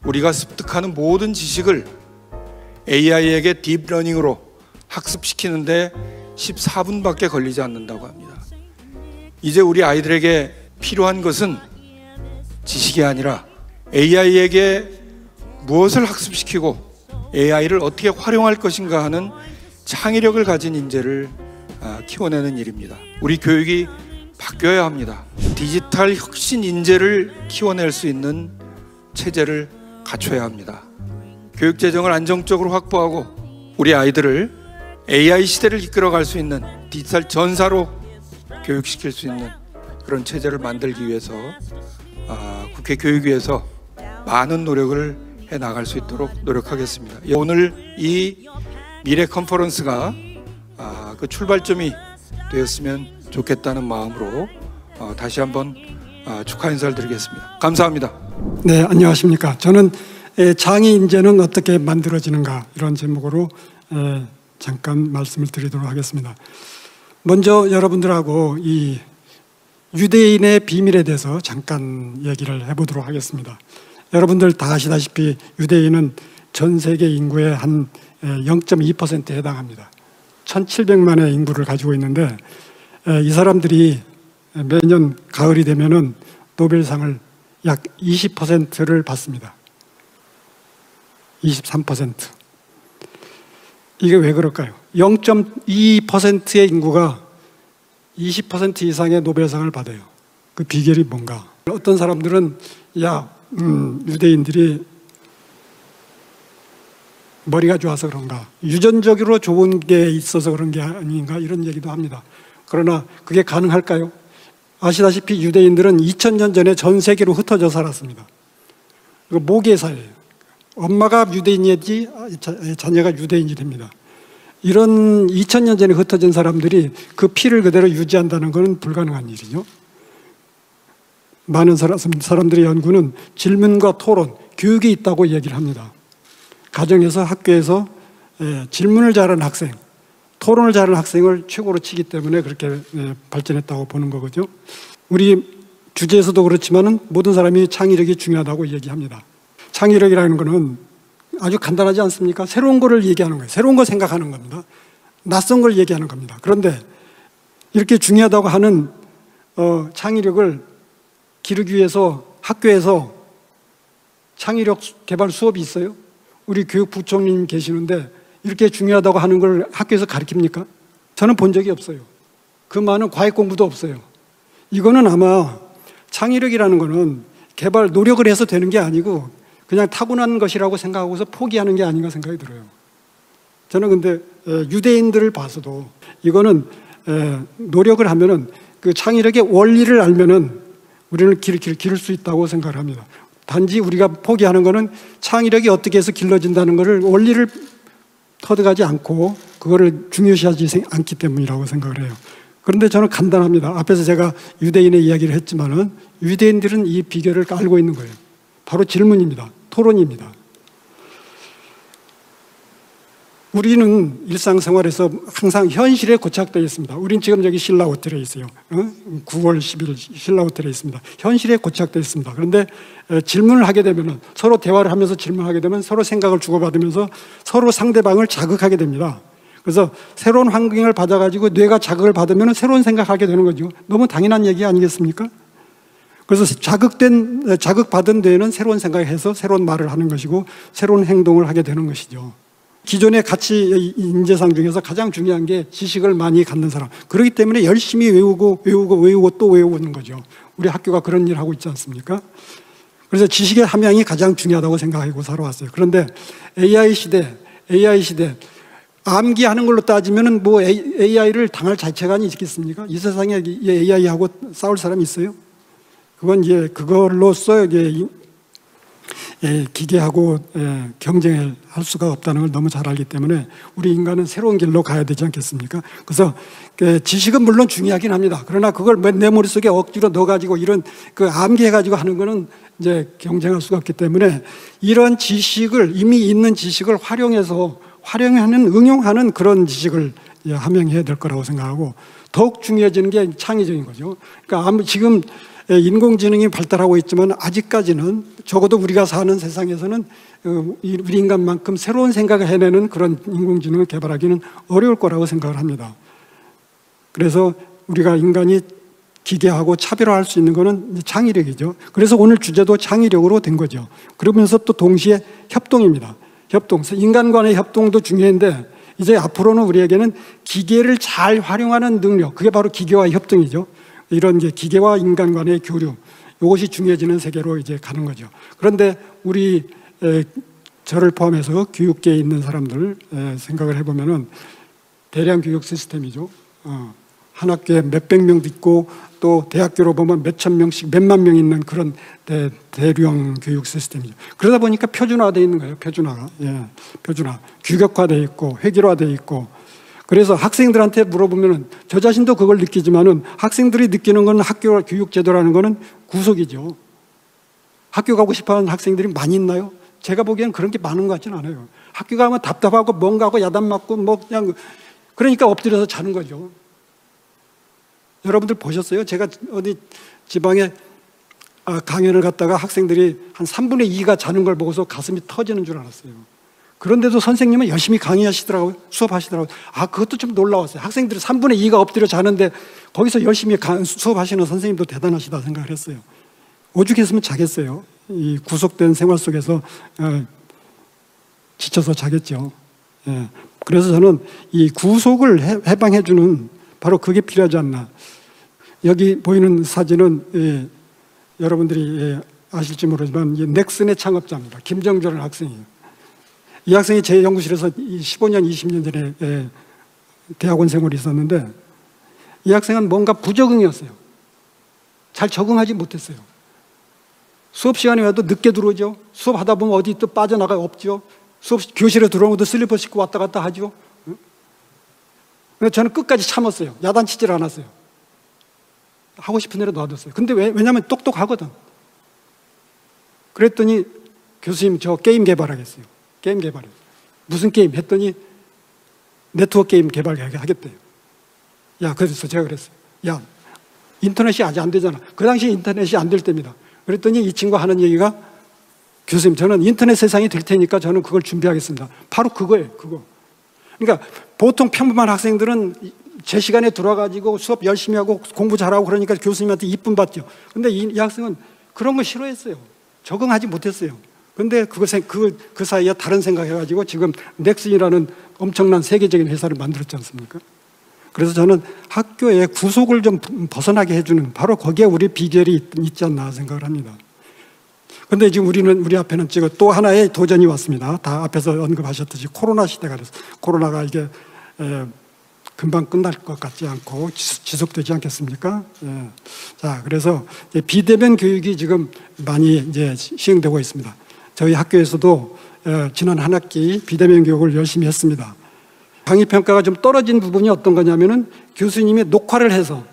우리가 습득하는 모든 지식을 AI에게 딥러닝으로 학습시키는데 14분밖에 걸리지 않는다고 합니다. 이제 우리 아이들에게 필요한 것은 지식이 아니라 AI에게 무엇을 학습시키고 AI를 어떻게 활용할 것인가 하는 창의력을 가진 인재를 키워내는 일입니다. 우리 교육이 바뀌어야 합니다. 디지털 혁신 인재를 키워낼 수 있는 체제를 갖춰야 합니다. 교육 재정을 안정적으로 확보하고 우리 아이들을 AI 시대를 이끌어갈 수 있는 디지털 전사로 교육시킬 수 있는 그런 체제를 만들기 위해서 국회 교육위에서 많은 노력을 해나갈 수 있도록 노력하겠습니다. 오늘 이 미래 컨퍼런스가 그 출발점이 되었으면 좋겠다는 마음으로 다시 한번 축하 인사를 드리겠습니다. 감사합니다. 네, 안녕하십니까. 저는 장애 인재는 어떻게 만들어지는가 이런 제목으로 잠깐 말씀을 드리도록 하겠습니다. 먼저 여러분들하고 이 유대인의 비밀에 대해서 잠깐 얘기를 해보도록 하겠습니다. 여러분들 다 아시다시피 유대인은 전 세계 인구의 한 0.2%에 해당합니다. 1700만의 인구를 가지고 있는데 이 사람들이 매년 가을이 되면은 노벨상을 약 20%를 받습니다. 23%. 이게 왜 그럴까요? 0.2%의 인구가 20% 이상의 노벨상을 받아요. 그 비결이 뭔가? 어떤 사람들은 유대인들이 머리가 좋아서 그런가, 유전적으로 좋은 게 있어서 그런 게 아닌가 이런 얘기도 합니다. 그러나 그게 가능할까요? 아시다시피 유대인들은 2000년 전에 전 세계로 흩어져 살았습니다. 이거 모계 사회예요. 엄마가 유대인이지 자녀가 유대인이 됩니다. 이런 2000년 전에 흩어진 사람들이 그 피를 그대로 유지한다는 것은 불가능한 일이죠. 많은 사람들의 연구는 질문과 토론, 교육이 있다고 얘기를 합니다. 가정에서, 학교에서 질문을 잘하는 학생, 토론을 잘하는 학생을 최고로 치기 때문에 그렇게 발전했다고 보는 거거든요. 우리 주제에서도 그렇지만 모든 사람이 창의력이 중요하다고 얘기합니다. 창의력이라는 것은 아주 간단하지 않습니까? 새로운 거를 얘기하는 거예요. 새로운 거 생각하는 겁니다. 낯선 걸 얘기하는 겁니다. 그런데 이렇게 중요하다고 하는 창의력을 기르기 위해서 학교에서 창의력 개발 수업이 있어요? 우리 교육부총님 계시는데 이렇게 중요하다고 하는 걸 학교에서 가르칩니까? 저는 본 적이 없어요. 그 많은 과외 공부도 없어요. 이거는 아마 창의력이라는 거는 개발 노력을 해서 되는 게 아니고 그냥 타고난 것이라고 생각하고서 포기하는 게 아닌가 생각이 들어요. 저는 근데 유대인들을 봐서도 이거는 노력을 하면은 그 창의력의 원리를 알면은 우리는 기를 수 있다고 생각을 합니다. 단지 우리가 포기하는 거는 창의력이 어떻게 해서 길러진다는 것을 원리를 터득하지 않고 그거를 중요시하지 않기 때문이라고 생각을 해요. 그런데 저는 간단합니다. 앞에서 제가 유대인의 이야기를 했지만은 유대인들은 이 비결을 알고 있는 거예요. 바로 질문입니다. 토론입니다. 우리는 일상생활에서 항상 현실에 고착되어 있습니다. 우린 지금 여기 신라 호텔에 있어요. 9월 10일 신라 호텔에 있습니다. 현실에 고착되어 있습니다. 그런데 질문을 하게 되면 서로 대화를 하면서 질문하게 되면 서로 생각을 주고받으면서 서로 상대방을 자극하게 됩니다. 그래서 새로운 환경을 받아가지고 뇌가 자극을 받으면 새로운 생각하게 되는 거죠. 너무 당연한 얘기 아니겠습니까? 그래서 자극받은 뇌는 새로운 생각을 해서 새로운 말을 하는 것이고 새로운 행동을 하게 되는 것이죠. 기존의 가치 인재상 중에서 가장 중요한 게 지식을 많이 갖는 사람. 그렇기 때문에 열심히 외우고 또 외우는 거죠. 우리 학교가 그런 일을 하고 있지 않습니까? 그래서 지식의 함양이 가장 중요하다고 생각하고 살아왔어요. 그런데 AI 시대 암기하는 걸로 따지면 뭐 AI를 당할 자체가 있겠습니까? 이 세상에 AI하고 싸울 사람이 있어요? 그건 이제 그걸로써 이제 기계하고 경쟁을 할 수가 없다는 걸 너무 잘 알기 때문에 우리 인간은 새로운 길로 가야 되지 않겠습니까? 그래서 지식은 물론 중요하긴 합니다. 그러나 그걸 내 머릿속에 억지로 넣어가지고 이런 암기해가지고 하는 거는 이제 경쟁할 수가 없기 때문에 이런 지식을, 이미 있는 지식을 응용하는 그런 지식을 함양해야 될 거라고 생각하고 더욱 중요해지는 게 창의적인 거죠. 그러니까 지금 인공지능이 발달하고 있지만 아직까지는 적어도 우리가 사는 세상에서는 우리 인간만큼 새로운 생각을 해내는 그런 인공지능을 개발하기는 어려울 거라고 생각을 합니다. 그래서 우리가 인간이 기계하고 차별화할 수 있는 것은 창의력이죠. 그래서 오늘 주제도 창의력으로 된 거죠. 그러면서 또 동시에 협동입니다. 협동, 인간 간의 협동도 중요한데 이제 앞으로는 우리에게는 기계를 잘 활용하는 능력, 그게 바로 기계와의 협동이죠. 이런 이제 기계와 인간 간의 교류, 이것이 중요해지는 세계로 이제 가는 거죠. 그런데 우리 저를 포함해서 교육계에 있는 사람들 생각을 해보면은 대량 교육 시스템이죠. 한 학교에 몇백 명도 있고 또 대학교로 보면 몇천 명씩 몇만 명 있는 그런 대量교육 시스템이죠. 그러다 보니까 표준화되어 있는 거예요. 표준화가. 예, 표준화. 규격화되어 있고 획일화되어 있고. 그래서 학생들한테 물어보면은 저 자신도 그걸 느끼지만은 학생들이 느끼는 건 학교 교육 제도라는 거는 구속이죠. 학교 가고 싶어 하는 학생들이 많이 있나요? 제가 보기엔 그런 게 많은 것 같지는 않아요. 학교 가면 답답하고 뭔가 하고 야단 맞고 뭐 그냥 그러니까 엎드려서 자는 거죠. 여러분들 보셨어요? 제가 어디 지방에 강연을 갔다가 학생들이 한 3분의 2가 자는 걸 보고서 가슴이 터지는 줄 알았어요. 그런데도 선생님은 열심히 강의하시더라고요. 수업하시더라고요. 그것도 좀 놀라웠어요. 학생들이 3분의 2가 엎드려 자는데 거기서 열심히 수업하시는 선생님도 대단하시다 생각을 했어요. 오죽했으면 자겠어요. 이 구속된 생활 속에서 지쳐서 자겠죠. 예. 그래서 저는 이 구속을 해방해주는 바로 그게 필요하지 않나. 여기 보이는 사진은 여러분들이 아실지 모르지만 넥슨의 창업자입니다. 김정조라는 학생이에요. 이 학생이 제 연구실에서 15년, 20년 전에 대학원 생활이 있었는데 이 학생은 뭔가 부적응이었어요. 잘 적응하지 못했어요. 수업 시간에 와도 늦게 들어오죠. 수업하다 보면 어디 또 빠져나가 없죠. 교실에 들어오면 슬리퍼 신고 왔다 갔다 하죠. 저는 끝까지 참았어요. 야단치질 않았어요. 하고 싶은 대로 놔뒀어요. 근데 왜냐하면 똑똑하거든. 그랬더니 교수님 저 게임 개발하겠어요. 게임 개발해요. 무슨 게임? 했더니 네트워크 게임 개발하겠대요. 그래서 제가 그랬어요. 인터넷이 아직 안 되잖아. 그 당시 인터넷이 안 될 때입니다. 그랬더니 이 친구가 하는 얘기가 교수님 저는 인터넷 세상이 될 테니까 저는 그걸 준비하겠습니다. 바로 그거예요. 그거. 그러니까 보통 평범한 학생들은 제 시간에 들어와가지고 수업 열심히 하고 공부 잘하고 그러니까 교수님한테 이쁨 받죠. 근데 이 학생은 그런 거 싫어했어요. 적응하지 못했어요. 근데 그 사이에 다른 생각해가지고 지금 넥슨이라는 엄청난 세계적인 회사를 만들었지 않습니까? 그래서 저는 학교에 구속을 좀 벗어나게 해주는 바로 거기에 우리 비결이 있지 않나 생각을 합니다. 그런데 지금 우리 앞에는 지금 또 하나의 도전이 왔습니다. 다 앞에서 언급하셨듯이 코로나 시대가 됐어요. 코로나가 이게 금방 끝날 것 같지 않고 지속되지 않겠습니까? 자, 그래서 비대면 교육이 지금 많이 이제 시행되고 있습니다. 저희 학교에서도 지난 한 학기 비대면 교육을 열심히 했습니다. 강의 평가가 좀 떨어진 부분이 어떤 거냐면은 교수님이 녹화를 해서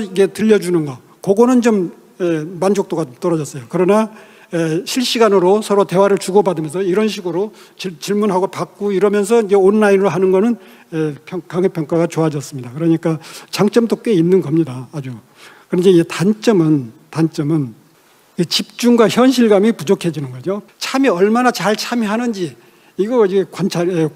이게 들려주는 거, 그거는 좀 만족도가 떨어졌어요. 그러나 실시간으로 서로 대화를 주고받으면서 이런 식으로 질문하고 받고 이러면서 이제 온라인으로 하는 거는 강의 평가가 좋아졌습니다. 그러니까 장점도 꽤 있는 겁니다. 아주. 그런데 이 단점은 집중과 현실감이 부족해지는 거죠. 얼마나 잘 참여하는지 이거 이제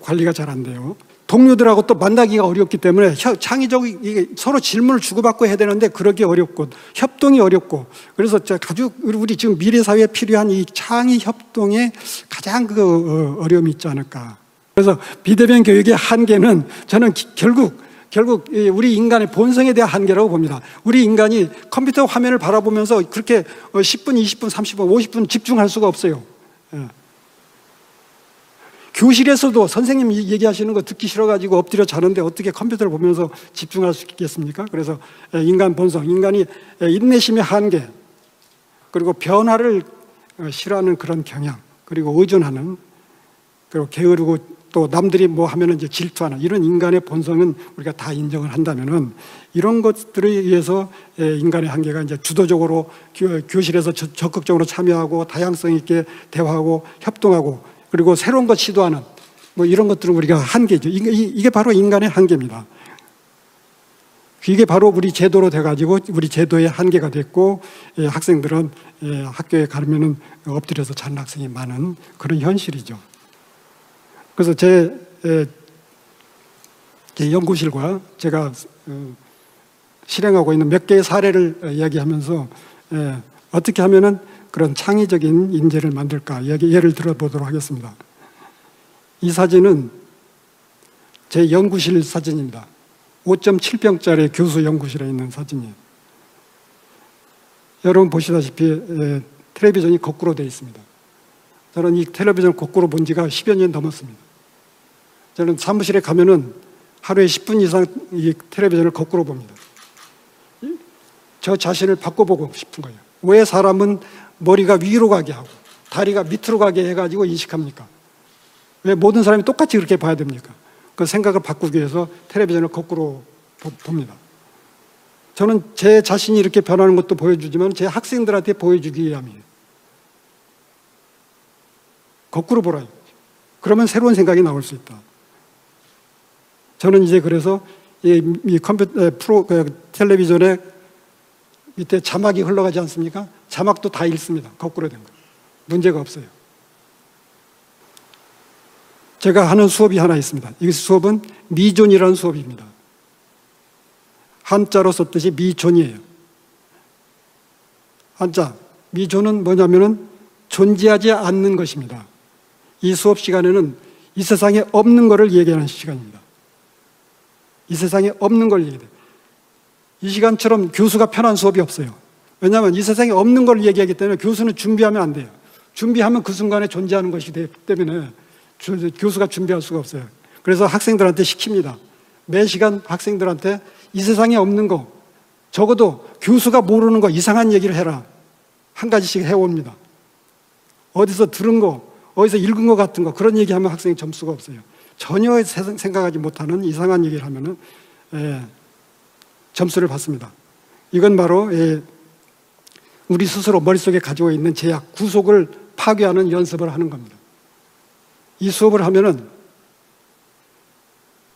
관리가 잘 안 돼요. 동료들하고 또 만나기가 어렵기 때문에 창의적이 서로 질문을 주고받고 해야 되는데 그러기 어렵고 협동이 어렵고 그래서 아주 우리 지금 미래 사회에 필요한 이 창의 협동에 가장 어려움이 있지 않을까. 그래서 비대면 교육의 한계는 저는 결국 우리 인간의 본성에 대한 한계라고 봅니다. 우리 인간이 컴퓨터 화면을 바라보면서 그렇게 10분, 20분, 30분, 50분 집중할 수가 없어요. 교실에서도 선생님 얘기하시는 거 듣기 싫어가지고 엎드려 자는데 어떻게 컴퓨터를 보면서 집중할 수 있겠습니까? 그래서 인간 본성, 인간이 인내심의 한계, 그리고 변화를 싫어하는 그런 경향, 그리고 의존하는, 그리고 게으르고 또 남들이 뭐 하면은 이제 질투하는 이런 인간의 본성은 우리가 다 인정을 한다면은 이런 것들에 의해서 인간의 한계가 이제 주도적으로 교실에서 적극적으로 참여하고 다양성 있게 대화하고 협동하고 그리고 새로운 것 시도하는 뭐 이런 것들은 우리가 한계죠. 이게 바로 인간의 한계입니다. 이게 바로 우리 제도로 돼가지고 우리 제도의 한계가 됐고, 학생들은 학교에 가면은 엎드려서 자는 학생이 많은 그런 현실이죠. 그래서 제 연구실과 제가 실행하고 있는 몇 개의 사례를 이야기하면서 어떻게 하면은 그런 창의적인 인재를 만들까 예를 들어보도록 하겠습니다. 이 사진은 제 연구실 사진입니다. 5.7평짜리 교수 연구실에 있는 사진이에요. 여러분 보시다시피 텔레비전이 거꾸로 되어 있습니다. 저는 이 텔레비전을 거꾸로 본 지가 10여 년 넘었습니다. 저는 사무실에 가면은 하루에 10분 이상 이 텔레비전을 거꾸로 봅니다. 저 자신을 바꿔보고 싶은 거예요. 왜 사람은 머리가 위로 가게 하고 다리가 밑으로 가게 해가지고 인식합니까? 왜 모든 사람이 똑같이 그렇게 봐야 됩니까? 그 생각을 바꾸기 위해서 텔레비전을 거꾸로 봅니다. 저는 제 자신이 이렇게 변하는 것도 보여주지만 제 학생들한테 보여주기 위함이에요. 거꾸로 보라. 그러면 새로운 생각이 나올 수 있다. 저는 이제 그래서 이 컴퓨터 텔레비전에 밑에 자막이 흘러가지 않습니까? 자막도 다 읽습니다. 거꾸로 된 거. 문제가 없어요. 제가 하는 수업이 하나 있습니다. 이 수업은 미존이라는 수업입니다. 한자로 썼듯이 미존이에요. 한자, 미존은 뭐냐면은 존재하지 않는 것입니다. 이 수업 시간에는 이 세상에 없는 것을 얘기하는 시간입니다. 이 세상에 없는 걸 얘기해요. 이 시간처럼 교수가 편한 수업이 없어요. 왜냐하면 이 세상에 없는 걸 얘기하기 때문에 교수는 준비하면 안 돼요. 준비하면 그 순간에 존재하는 것이기 때문에 교수가 준비할 수가 없어요. 그래서 학생들한테 시킵니다. 매 시간 학생들한테 이 세상에 없는 거, 적어도 교수가 모르는 거 이상한 얘기를 해라. 한 가지씩 해옵니다. 어디서 들은 거, 어디서 읽은 거 같은 거 그런 얘기하면 학생이 점수가 없어요. 전혀 생각하지 못하는 이상한 얘기를 하면은 점수를 받습니다. 이건 바로 우리 스스로 머릿속에 가지고 있는 제약, 구속을 파괴하는 연습을 하는 겁니다. 이 수업을 하면은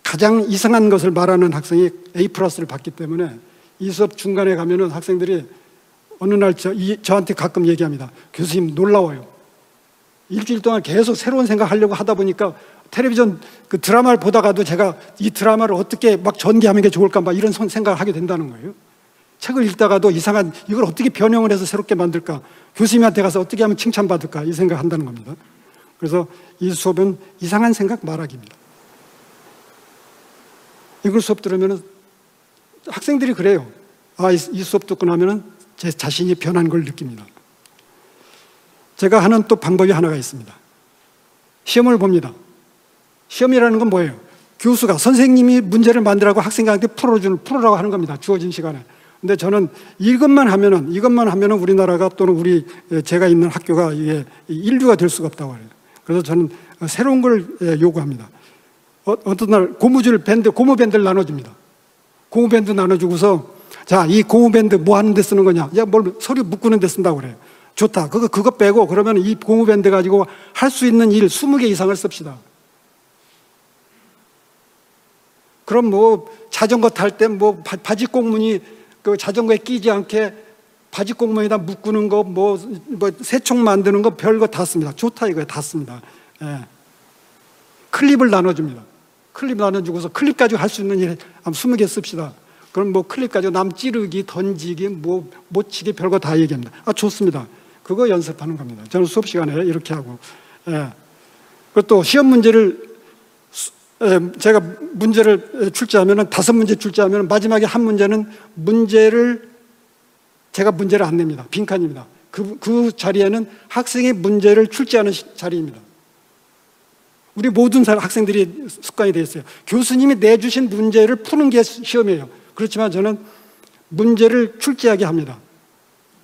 가장 이상한 것을 말하는 학생이 A+를 받기 때문에 이 수업 중간에 가면은 학생들이 어느 날 저한테 가끔 얘기합니다. 교수님 놀라워요. 일주일 동안 계속 새로운 생각하려고 하다 보니까 텔레비전 그 드라마를 보다가도 제가 이 드라마를 어떻게 막 전개하는 게 좋을까 막 이런 생각을 하게 된다는 거예요. 책을 읽다가도 이상한 이걸 어떻게 변형을 해서 새롭게 만들까, 교수님한테 가서 어떻게 하면 칭찬받을까 이 생각을 한다는 겁니다. 그래서 이 수업은 이상한 생각 말하기입니다. 이걸 수업 들으면 학생들이 그래요. 아, 이 수업 듣고 나면 제 자신이 변한 걸 느낍니다. 제가 하는 또 방법이 하나가 있습니다. 시험을 봅니다. 시험이라는 건 뭐예요? 교수가, 선생님이 문제를 만들라고 학생한테 풀으라고 하는 겁니다. 주어진 시간에. 근데 저는 이것만 하면은 우리나라가 또는 제가 있는 학교가 이게 인류가 될 수가 없다고 해요. 그래서 저는 새로운 걸 요구합니다. 어떤 날 고무 밴드를 나눠줍니다. 고무 밴드 나눠주고서 자, 이 고무 밴드 뭐 하는 데 쓰는 거냐? 야, 뭘 서류 묶는 데 쓴다고 그래요. 좋다. 그거 빼고 그러면 이 고무 밴드 가지고 할 수 있는 일 20개 이상을 씁시다. 그럼 뭐 자전거 탈 때 뭐 바지 꽁무니 그 자전거에 끼지 않게 바지 꽁무니에다 묶는 거 뭐 새총 만드는 거 별거 다 씁니다. 좋다 이거에 다 씁니다. 예. 클립을 나눠줍니다. 클립 나눠주고서 클립 가지고 할 수 있는 일 한 20개 씁시다. 그럼 뭐 클립 가지고 남 찌르기, 던지기, 뭐 못치기 별거 다 얘기합니다. 아, 좋습니다. 그거 연습하는 겁니다. 저는 수업 시간에 이렇게 하고. 예. 그리고 또 시험 문제를 제가 문제를 출제하면은 5문제 출제하면 마지막에 한 문제는 제가 문제를 안 냅니다. 빈칸입니다. 그 자리에는 학생이 문제를 출제하는 자리입니다. 우리 모든 학생들이 습관이 되어 있어요. 교수님이 내주신 문제를 푸는 게 시험이에요. 그렇지만 저는 문제를 출제하게 합니다.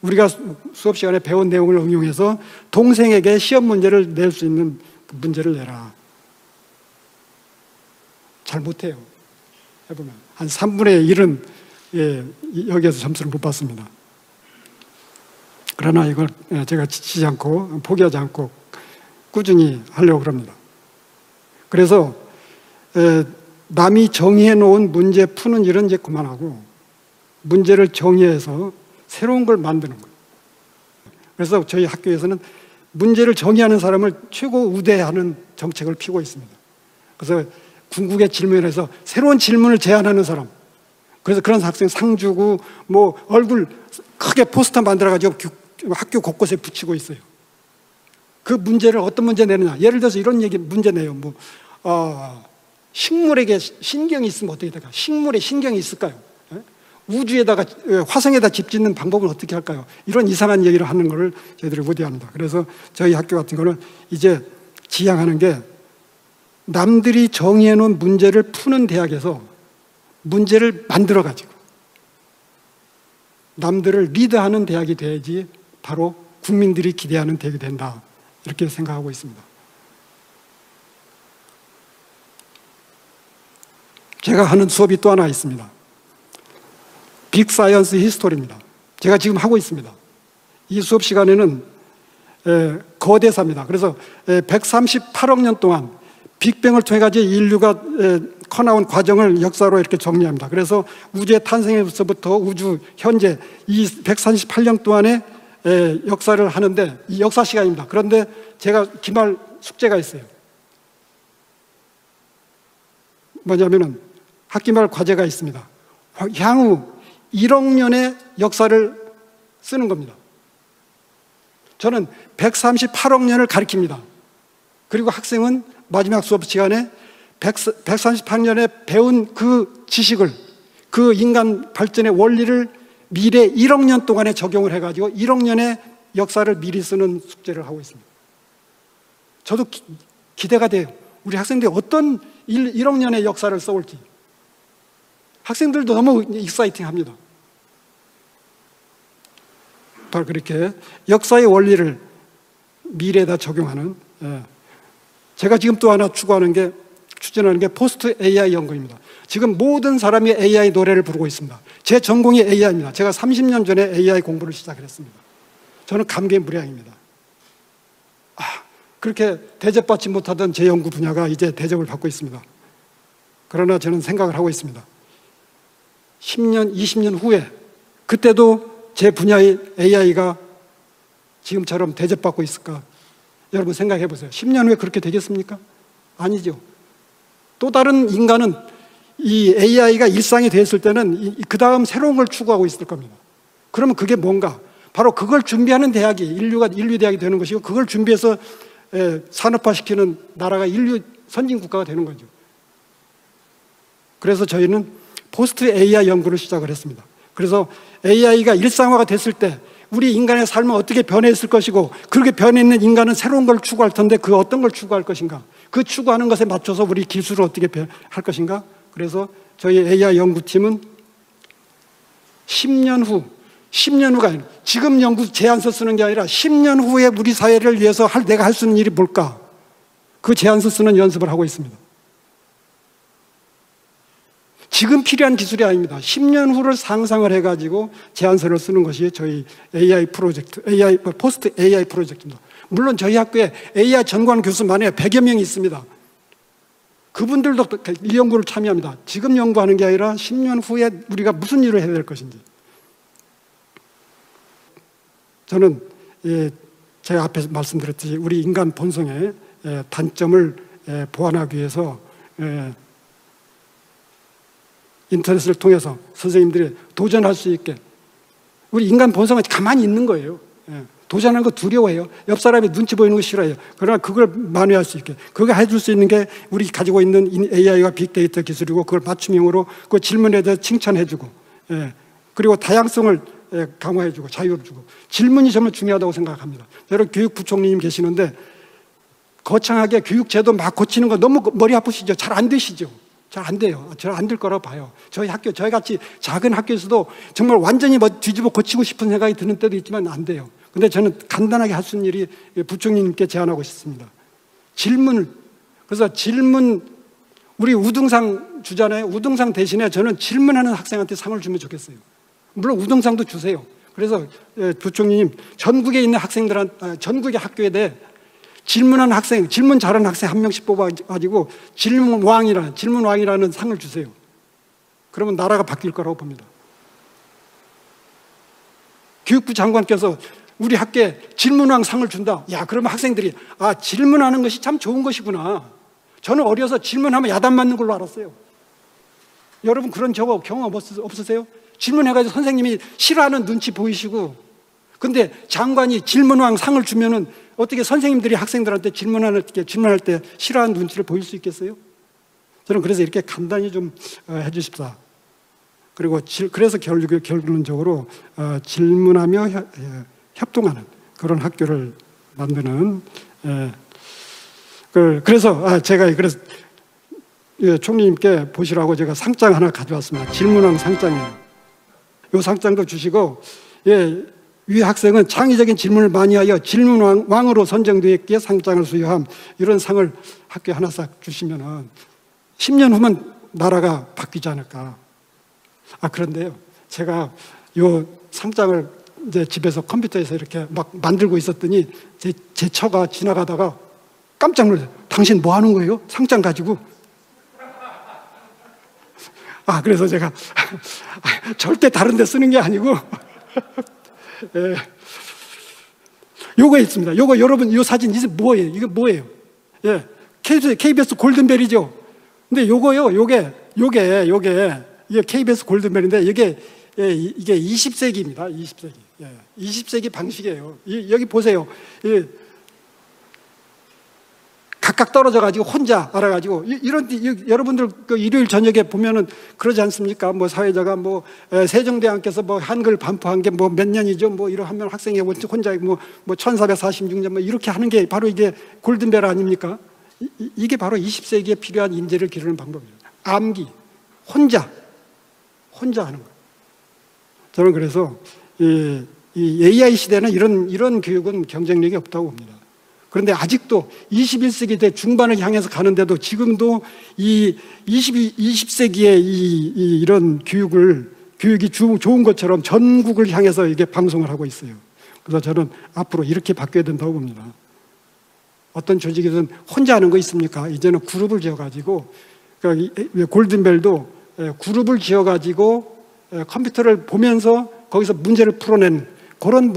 우리가 수업 시간에 배운 내용을 응용해서 동생에게 시험 문제를 낼 수 있는 문제를 내라. 잘 못해요. 해보면 한 3분의 1은 여기에서 점수를 못 받습니다. 그러나 이걸 제가 지치지 않고 포기하지 않고 꾸준히 하려고 합니다. 그래서 남이 정의해 놓은 문제 푸는 일은 이제 그만하고 문제를 정의해서 새로운 걸 만드는 거예요. 그래서 저희 학교에서는 문제를 정의하는 사람을 최고 우대하는 정책을 피고 있습니다. 그래서 궁극의 질문에서 새로운 질문을 제안하는 사람, 그래서 그런 학생 상 주고 뭐 얼굴 크게 포스터 만들어가지고 학교 곳곳에 붙이고 있어요. 그 문제를 어떤 문제 내느냐. 예를 들어서 이런 얘기 문제 내요. 뭐 식물에게 신경이 있으면 어떻게 될까요? 식물에 신경이 있을까요? 우주에다가 화성에다 집 짓는 방법은 어떻게 할까요? 이런 이상한 얘기를 하는 것을 저희들이 우대합니다. 그래서 저희 학교 같은 거는 이제 지향하는 게 남들이 정의해 놓은 문제를 푸는 대학에서 문제를 만들어 가지고 남들을 리드하는 대학이 돼야지 바로 국민들이 기대하는 대학이 된다, 이렇게 생각하고 있습니다. 제가 하는 수업이 또 하나 있습니다. 빅 사이언스 히스토리입니다. 제가 지금 하고 있습니다. 이 수업 시간에는 거대사입니다. 그래서 138억 년 동안 빅뱅을 통해 가지고 인류가 커나온 과정을 역사로 이렇게 정리합니다. 그래서 우주의 탄생에서부터 우주 현재 이 138년 동안의 역사를 하는데, 이 역사 시간입니다. 그런데 제가 기말 숙제가 있어요. 뭐냐면은 학기말 과제가 있습니다. 향후 1억 년의 역사를 쓰는 겁니다. 저는 138억 년을 가리킵니다. 그리고 학생은 마지막 수업 시간에 138년에 배운 그 지식을, 그 인간 발전의 원리를 미래 1억 년 동안에 적용을 해가지고 1억 년의 역사를 미리 쓰는 숙제를 하고 있습니다. 저도 기대가 돼요. 우리 학생들이 어떤 1억 년의 역사를 써올지. 학생들도 너무 익사이팅합니다. 바로 그렇게 역사의 원리를 미래에다 적용하는, 제가 지금 또 하나 추진하는 게 포스트 AI 연구입니다. 지금 모든 사람이 AI 노래를 부르고 있습니다. 제 전공이 AI입니다. 제가 30년 전에 AI 공부를 시작했습니다. 저는 감개무량입니다. 그렇게 대접받지 못하던 제 연구 분야가 이제 대접을 받고 있습니다. 그러나 저는 생각을 하고 있습니다. 10년, 20년 후에 그때도 제 분야의 AI가 지금처럼 대접받고 있을까? 여러분 생각해 보세요. 10년 후에 그렇게 되겠습니까? 아니죠. 또 다른 인간은 이 AI가 일상이 됐을 때는 그 다음 새로운 걸 추구하고 있을 겁니다. 그러면 그게 뭔가? 바로 그걸 준비하는 대학이 인류 대학이 되는 것이고, 그걸 준비해서 산업화시키는 나라가 인류 선진 국가가 되는 거죠. 그래서 저희는 포스트 AI 연구를 시작을 했습니다. 그래서 AI가 일상화가 됐을 때 우리 인간의 삶은 어떻게 변했을 것이고, 그렇게 변해있는 인간은 새로운 걸 추구할 텐데 그 어떤 걸 추구할 것인가, 그 추구하는 것에 맞춰서 우리 기술을 어떻게 할 것인가. 그래서 저희 AI 연구팀은 10년 후가 아니라 지금 연구 제안서 쓰는 게 아니라 10년 후에 우리 사회를 위해서 내가 할 수 있는 일이 뭘까, 그 제안서 쓰는 연습을 하고 있습니다. 지금 필요한 기술이 아닙니다. 10년 후를 상상을 해가지고 제안서를 쓰는 것이 저희 AI 프로젝트, 포스트 AI 프로젝트입니다. 물론 저희 학교에 AI 전공하는 교수만에 100여 명이 있습니다. 그분들도 이 연구를 참여합니다. 지금 연구하는 게 아니라 10년 후에 우리가 무슨 일을 해야 될 것인지. 저는 제가 앞에서 말씀드렸듯이 우리 인간 본성의 단점을 보완하기 위해서 인터넷을 통해서 선생님들이 도전할 수 있게, 우리 인간 본성은 가만히 있는 거예요. 도전하는 거 두려워해요. 옆 사람이 눈치 보이는 거 싫어해요. 그러나 그걸 만회할 수 있게, 그거 해줄 수 있는 게 우리 가지고 있는 AI와 빅데이터 기술이고, 그걸 맞춤형으로 그 질문에 대해서 칭찬해주고, 그리고 다양성을 강화해주고 자유를 주고, 질문이 정말 중요하다고 생각합니다. 여러분 교육부총리님 계시는데 거창하게 교육제도 막 고치는 거 너무 머리 아프시죠? 잘 안 되시죠? 잘 안 돼요. 잘 안 될 거라고 봐요. 저희 같이 작은 학교에서도 정말 완전히 뒤집어 고치고 싶은 생각이 드는 때도 있지만 안 돼요. 근데 저는 간단하게 할 수 있는 일이 부총리님께 제안하고 싶습니다. 그래서 우리 우등상 주잖아요. 우등상 대신에 저는 질문하는 학생한테 상을 주면 좋겠어요. 물론 우등상도 주세요. 그래서 부총리님, 전국에 있는 전국의 학교에 대해 질문 잘하는 학생 한 명씩 뽑아가지고 질문왕이라는 상을 주세요. 그러면 나라가 바뀔 거라고 봅니다. 교육부 장관께서 우리 학교에 질문왕 상을 준다. 야, 그러면 학생들이 아, 질문하는 것이 참 좋은 것이구나. 저는 어려서 질문하면 야단 맞는 걸로 알았어요. 여러분 그런 경험 없으세요? 질문해가지고 선생님이 싫어하는 눈치 보이시고, 근데 장관이 질문왕 상을 주면은 어떻게 선생님들이 학생들한테 질문할 때 싫어하는 눈치를 보일 수 있겠어요? 저는 그래서 이렇게 간단히 좀 해주십사. 그리고 그래서 결론적으로 질문하며 협동하는 그런 학교를 만드는. 그래서 제가 그래서 총리님께 보시라고 제가 상장 하나 가져왔습니다. 질문왕 상장이에요. 이 상장도 주시고, 위 학생은 창의적인 질문을 많이 하여 질문왕으로 선정되었기에 상장을 수여함. 이런 상을 학교에 하나 싹 주시면은 10년 후면 나라가 바뀌지 않을까. 그런데요, 제가 이 상장을 이제 집에서 컴퓨터에서 이렇게 막 만들고 있었더니 제 처가 지나가다가 깜짝 놀랐어요. 당신 뭐 하는 거예요? 상장 가지고. 그래서 제가 절대 다른 데 쓰는 게 아니고 요거 있습니다. 요거 여러분, 요 사진 이게 뭐예요? 이게 뭐예요? KBS 골든벨이죠. 근데 요거요, 요게 KBS 골든벨인데 이게 20세기입니다. 20세기. 20세기 방식이에요. 여기 보세요. 각각 떨어져가지고 혼자 알아가지고 여러분들 그 일요일 저녁에 보면은 그러지 않습니까? 뭐 사회자가 뭐 세종대왕께서 뭐 한글 반포한 게 뭐 몇 년이죠? 뭐 이러 하면 학생이 혼자 뭐 1446년 뭐 이렇게 하는 게 바로 이게 골든벨 아닙니까? 이게 바로 20세기에 필요한 인재를 기르는 방법입니다. 암기, 혼자 하는 거예요. 저는 그래서 이 AI 시대는 이런 교육은 경쟁력이 없다고 봅니다. 그런데 아직도 21세기 대 중반을 향해서 가는데도 지금도 이 20세기의 이런 교육이 좋은 것처럼 전국을 향해서 이게 방송을 하고 있어요. 그래서 저는 앞으로 이렇게 바뀌어야 된다고 봅니다. 어떤 조직이든 혼자 하는 거 있습니까? 이제는 그룹을 지어가지고, 그러니까 골든벨도 그룹을 지어가지고 컴퓨터를 보면서 거기서 문제를 풀어낸 그런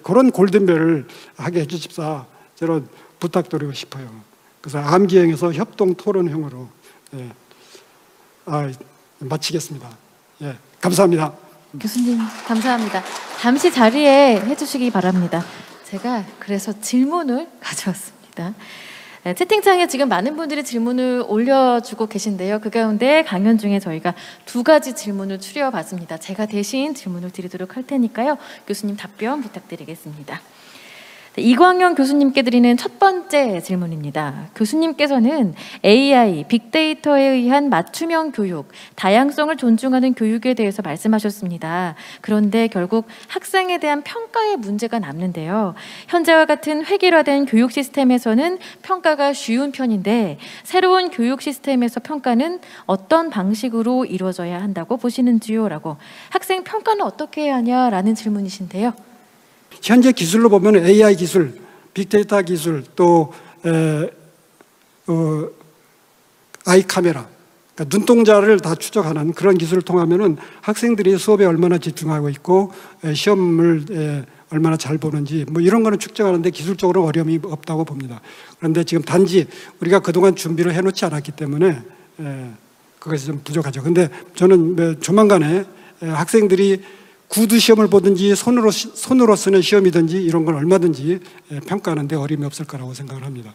그런 골든벨을 하게 해주십사. 저는 부탁드리고 싶어요. 그래서 암기형에서 협동 토론형으로 마치겠습니다. 감사합니다. 교수님 감사합니다. 잠시 자리에 해주시기 바랍니다. 제가 그래서 질문을 가져왔습니다. 채팅창에 지금 많은 분들이 질문을 올려주고 계신데요. 그 가운데 강연 중에 저희가 2가지 질문을 추려봤습니다. 제가 대신 질문을 드리도록 할 테니까요. 교수님 답변 부탁드리겠습니다. 이광영 교수님께 드리는 첫 번째 질문입니다. 교수님께서는 AI, 빅데이터에 의한 맞춤형 교육, 다양성을 존중하는 교육에 대해서 말씀하셨습니다. 그런데 결국 학생에 대한 평가의 문제가 남는데요. 현재와 같은 획일화된 교육 시스템에서는 평가가 쉬운 편인데 새로운 교육 시스템에서 평가는 어떤 방식으로 이루어져야 한다고 보시는지요? 라고. 학생 평가는 어떻게 해야 하냐라는 질문이신데요. 현재 기술로 보면 AI 기술, 빅데이터 기술, 또 아이 카메라, 그러니까 눈동자를 다 추적하는 그런 기술을 통하면은 학생들이 수업에 얼마나 집중하고 있고 시험을 얼마나 잘 보는지 뭐 이런 거는 측정하는데 기술적으로 어려움이 없다고 봅니다. 그런데 지금 단지 우리가 그동안 준비를 해놓지 않았기 때문에 그것이 좀 부족하죠. 근데 저는 조만간에 학생들이 구두 시험을 보든지 손으로 쓰는 시험이든지 이런 건 얼마든지 평가하는데 어려움이 없을 거라고 생각을 합니다.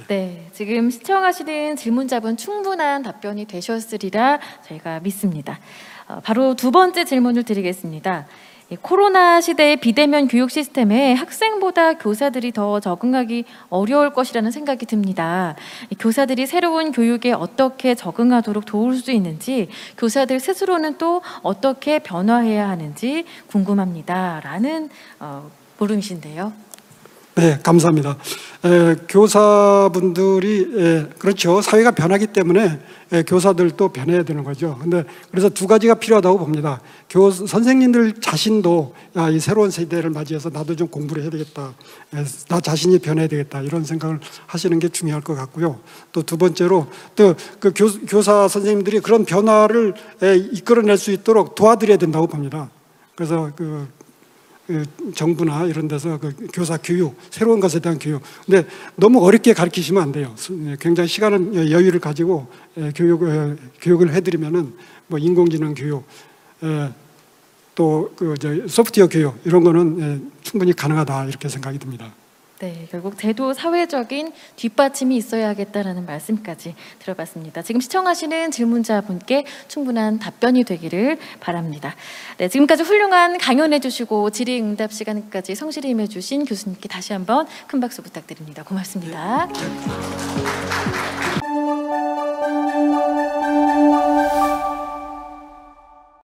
네, 지금 시청하시는 질문자분 충분한 답변이 되셨으리라 저희가 믿습니다. 바로 2번째 질문을 드리겠습니다. 코로나 시대의 비대면 교육 시스템에 학생보다 교사들이 더 적응하기 어려울 것이라는 생각이 듭니다. 교사들이 새로운 교육에 어떻게 적응하도록 도울 수 있는지, 교사들 스스로는 또 어떻게 변화해야 하는지 궁금합니다. 라는 물음이신데요. 네, 감사합니다. 교사분들이 그렇죠. 사회가 변하기 때문에 교사들도 변해야 되는 거죠. 근데 그래서 2가지가 필요하다고 봅니다. 선생님들 자신도 이 새로운 세대를 맞이해서 나도 좀 공부를 해야 되겠다. 나 자신이 변해야 되겠다. 이런 생각을 하시는 게 중요할 것 같고요. 또 2번째로 또 그 교사 선생님들이 그런 변화를 이끌어낼 수 있도록 도와드려야 된다고 봅니다. 그래서 그 정부나 이런 데서 그 교사 교육, 새로운 것에 대한 교육. 근데 너무 어렵게 가르치시면 안 돼요. 굉장히 시간을 여유를 가지고 교육을 해드리면은 뭐 인공지능 교육, 또 그 소프트웨어 교육 이런 거는 충분히 가능하다 이렇게 생각이 듭니다. 네, 결국 제도 사회적인 뒷받침이 있어야겠다라는 말씀까지 들어봤습니다. 지금 시청하시는 질문자분께 충분한 답변이 되기를 바랍니다. 네, 지금까지 훌륭한 강연해 주시고 질의응답 시간까지 성실히 임해 주신 교수님께 다시 한번 큰 박수 부탁드립니다. 고맙습니다. 네.